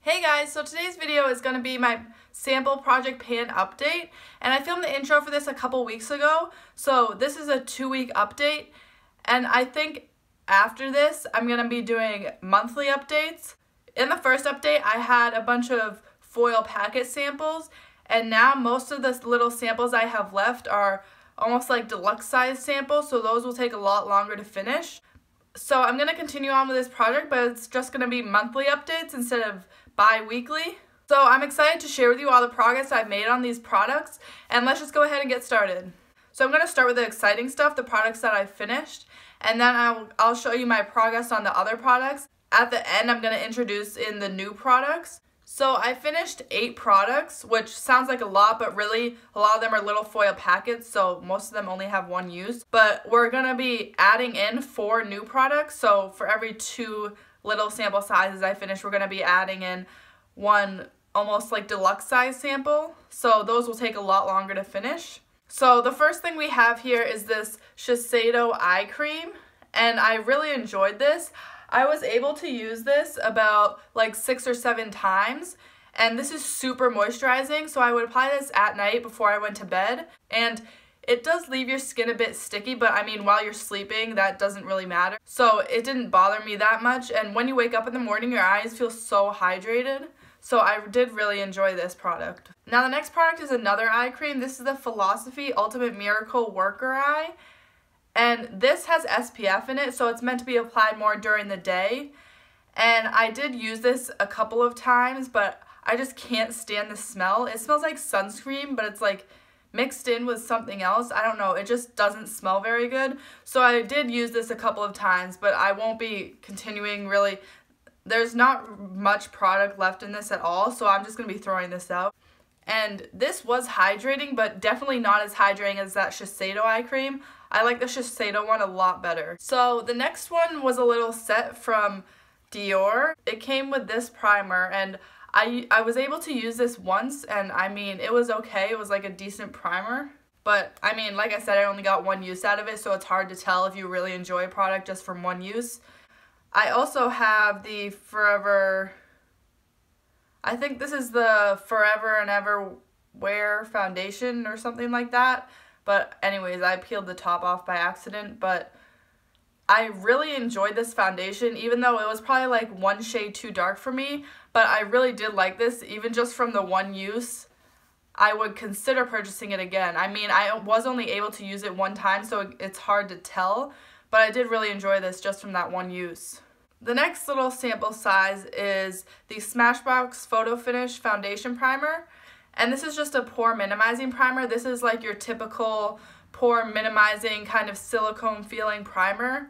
Hey guys, so today's video is going to be my sample Project Pan update, and I filmed the intro for this a couple weeks ago, so this is a 2-week update, and I think after this I'm going to be doing monthly updates. In the first update I had a bunch of foil packet samples, and now most of the little samples I have left are almost like deluxe size samples, so those will take a lot longer to finish. So I'm going to continue on with this project, but it's just going to be monthly updates instead of bi-weekly. So I'm excited to share with you all the progress I've made on these products, and let's just go ahead and get started. So I'm going to start with the exciting stuff, the products that I've finished, and then I'll show you my progress on the other products. At the end, I'm going to introduce in the new products. So I finished 8 products, which sounds like a lot, but really a lot of them are little foil packets, so most of them only have one use. But we're going to be adding in 4 new products, so for every 2 little sample sizes I finish, we're going to be adding in 1 almost like deluxe size sample, so those will take a lot longer to finish. So the first thing we have here is this Shiseido eye cream, and I really enjoyed this. I was able to use this about like 6 or 7 times, and this is super moisturizing, so I would apply this at night before I went to bed, and it does leave your skin a bit sticky, but I mean while you're sleeping that doesn't really matter, so it didn't bother me that much. And when you wake up in the morning, your eyes feel so hydrated, so I did really enjoy this product. Now the next product is another eye cream. This is the Philosophy Ultimate Miracle Worker Eye. And this has SPF in it, so it's meant to be applied more during the day. And I did use this a couple of times, but I just can't stand the smell. It smells like sunscreen, but it's like mixed in with something else. I don't know, it just doesn't smell very good. So I did use this a couple of times, but I won't be continuing really. There's not much product left in this at all, so I'm just going to be throwing this out. And this was hydrating, but definitely not as hydrating as that Shiseido eye cream. I like the Shiseido one a lot better. So the next one was a little set from Dior. It came with this primer, and I was able to use this once, and I mean, it was okay. It was like a decent primer. But I mean, like I said, I only got 1 use out of it, so it's hard to tell if you really enjoy a product just from 1 use. I also have the Forever, I think this is the Forever and Ever Wear foundation or something like that. But anyways, I peeled the top off by accident, but I really enjoyed this foundation, even though it was probably like 1 shade too dark for me, but I really did like this. Even just from the 1 use, I would consider purchasing it again. I mean, I was only able to use it 1 time, so it's hard to tell, but I did really enjoy this just from that 1 use. The next little sample size is the Smashbox Photo Finish Foundation Primer. And this is just a pore minimizing primer. This is like your typical pore minimizing kind of silicone feeling primer.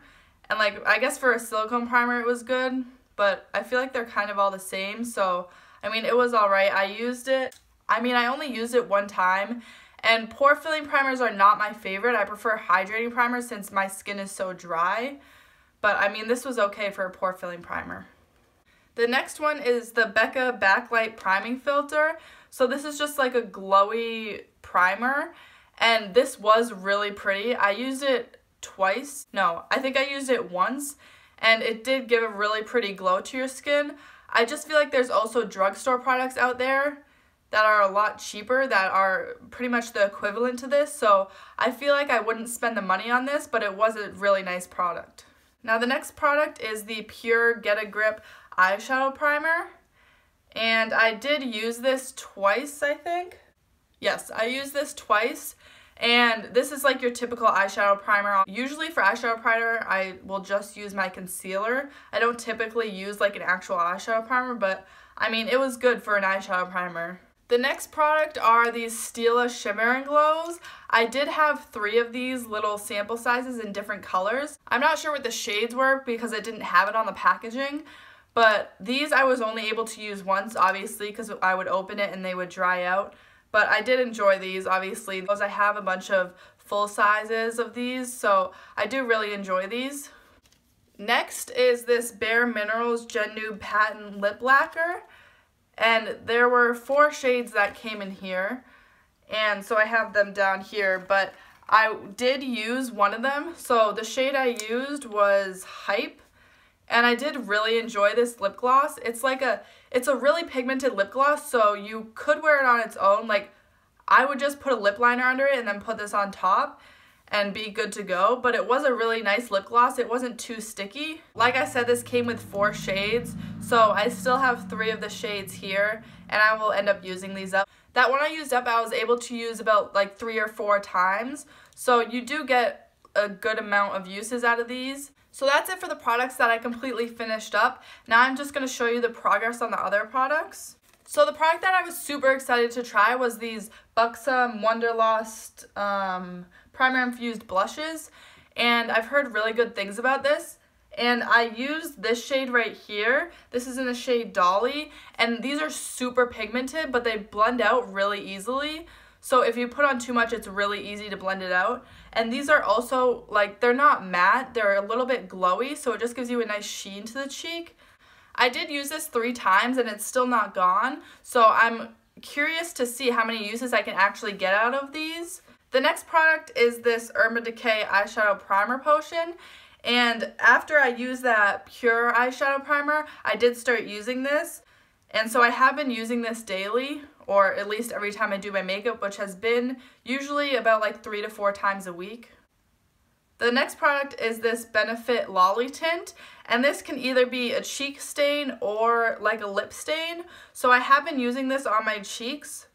And like, I guess for a silicone primer it was good, but I feel like they're kind of all the same. So, I mean, it was alright. I used it. I mean, I only used it 1 time. And pore filling primers are not my favorite. I prefer hydrating primers since my skin is so dry. But I mean, this was okay for a pore filling primer. The next one is the Becca Backlight Priming Filter. So this is just like a glowy primer, and this was really pretty. I used it twice. No, I think I used it once, and it did give a really pretty glow to your skin. I just feel like there's also drugstore products out there that are a lot cheaper that are pretty much the equivalent to this, so I feel like I wouldn't spend the money on this, but it was a really nice product. Now the next product is the Pure Get a Grip Eyeshadow Primer. And I did use this twice, I think. Yes, I used this twice. And this is like your typical eyeshadow primer. Usually for eyeshadow primer, I will just use my concealer. I don't typically use like an actual eyeshadow primer, but I mean, it was good for an eyeshadow primer. The next product are these Stila Shimmer and Glows. I did have 3 of these little sample sizes in different colors. I'm not sure what the shades were because it didn't have it on the packaging. But these I was only able to use once, obviously, because I would open it and they would dry out. But I did enjoy these, obviously, because I have a bunch of full sizes of these, so I do really enjoy these. Next is this Bare Minerals Genude Patent Lip Lacquer. And there were 4 shades that came in here. And so I have them down here, but I did use one of them. So the shade I used was Hype. And I did really enjoy this lip gloss. It's a really pigmented lip gloss, so you could wear it on its own. Like, I would just put a lip liner under it and then put this on top and be good to go. But it was a really nice lip gloss. It wasn't too sticky. Like I said, this came with 4 shades, so I still have 3 of the shades here, and I will end up using these up. That one I used up, I was able to use about like 3 or 4 times, so you do get a good amount of uses out of these. So that's it for the products that I completely finished up. Now I'm just going to show you the progress on the other products. So the product that I was super excited to try was these Buxom Wonderlust Primer Infused Blushes. And I've heard really good things about this. And I used this shade right here. This is in the shade Dolly. And these are super pigmented, but they blend out really easily. So if you put on too much, it's really easy to blend it out. And these are also, like, they're not matte, they're a little bit glowy, so it just gives you a nice sheen to the cheek. I did use this 3 times and it's still not gone, so I'm curious to see how many uses I can actually get out of these. The next product is this Urban Decay Eyeshadow Primer Potion. And after I used that Pure eyeshadow primer, I did start using this. And so I have been using this daily, or at least every time I do my makeup, which has been usually about like 3 to 4 times a week. The next product is this Benefit Lolly Tint, and this can either be a cheek stain or like a lip stain. So I have been using this on my cheeks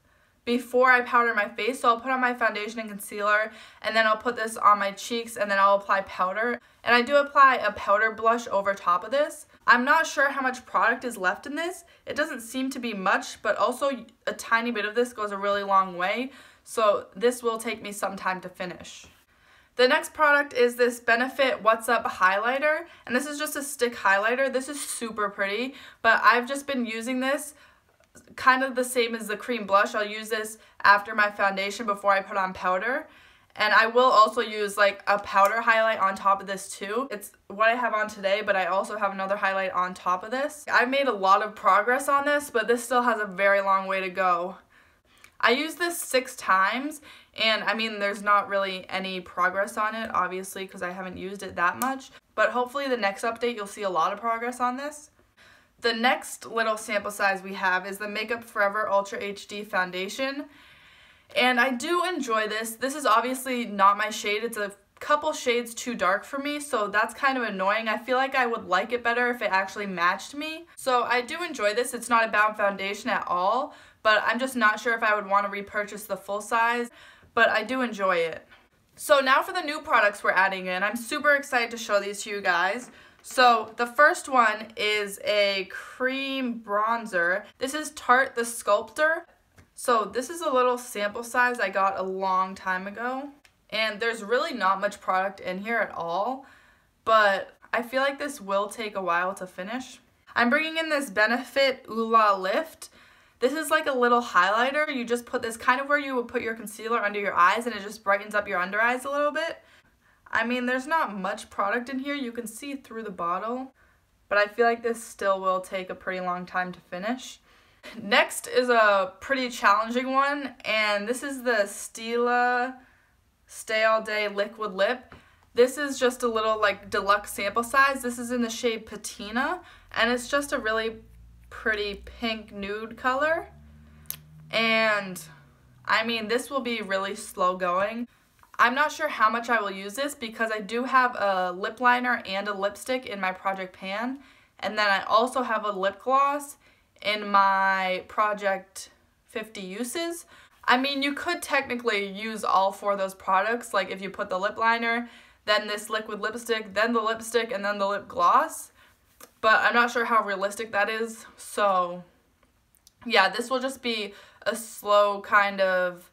before I powder my face. So I'll put on my foundation and concealer, and then I'll put this on my cheeks, and then I'll apply powder. And I do apply a powder blush over top of this. I'm not sure how much product is left in this. It doesn't seem to be much, but also a tiny bit of this goes a really long way. So this will take me some time to finish. The next product is this Benefit What's Up highlighter, and this is just a stick highlighter. This is super pretty, but I've just been using this kind of the same as the cream blush. I'll use this after my foundation before I put on powder. And I will also use like a powder highlight on top of this too. It's what I have on today, but I also have another highlight on top of this. I've made a lot of progress on this, but this still has a very long way to go. I used this 6 times, and I mean, there's not really any progress on it, obviously, because I haven't used it that much. But hopefully the next update, you'll see a lot of progress on this. The next little sample size we have is the Makeup Forever Ultra HD Foundation. And I do enjoy this. This is obviously not my shade. It's a couple shades too dark for me, so that's kind of annoying. I feel like I would like it better if it actually matched me. So I do enjoy this. It's not a bad foundation at all, but I'm just not sure if I would want to repurchase the full size, but I do enjoy it. So now for the new products we're adding in. I'm super excited to show these to you guys. So the first one is a cream bronzer. This is Tarte the Sculptor. So this is a little sample size I got a long time ago, and there's really not much product in here at all, but I feel like this will take a while to finish. I'm bringing in this Benefit Ooh La Lift. This is like a little highlighter. You just put this kind of where you would put your concealer under your eyes, and it just brightens up your under eyes a little bit. I mean, there's not much product in here. You can see through the bottle, but I feel like this still will take a pretty long time to finish. Next is a pretty challenging one, and this is the Stila Stay All Day Liquid Lip. This is just a little like deluxe sample size. This is in the shade Patina, and it's just a really pretty pink nude color. And I mean, this will be really slow going. I'm not sure how much I will use this because I do have a lip liner and a lipstick in my Project Pan, and then I also have a lip gloss in my Project 50 Uses. I mean, you could technically use all 4 of those products, like if you put the lip liner, then this liquid lipstick, then the lipstick, and then the lip gloss, but I'm not sure how realistic that is. So yeah, this will just be a slow kind of,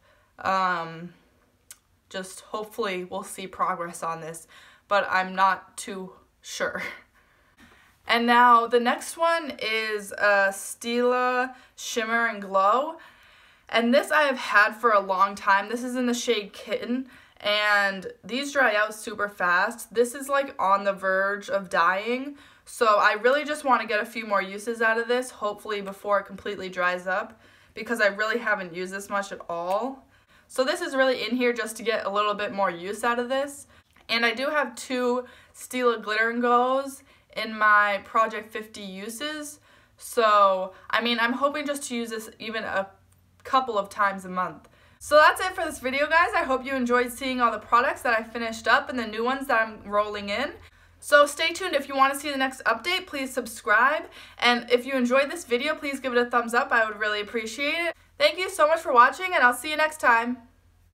just hopefully we'll see progress on this, but I'm not too sure. And now the next one is Stila Shimmer and Glow. And this I have had for a long time. This is in the shade Kitten, and these dry out super fast. This is like on the verge of dying. So I really just want to get a few more uses out of this, hopefully before it completely dries up, because I really haven't used this much at all. So this is really in here just to get a little bit more use out of this. And I do have 2 Stila Glitter and Glows in my Project 50 uses. So, I mean, I'm hoping just to use this even a couple of times a month. So that's it for this video, guys. I hope you enjoyed seeing all the products that I finished up and the new ones that I'm rolling in. So stay tuned. If you want to see the next update, please subscribe. And if you enjoyed this video, please give it a thumbs up. I would really appreciate it. Thank you so much for watching, and I'll see you next time.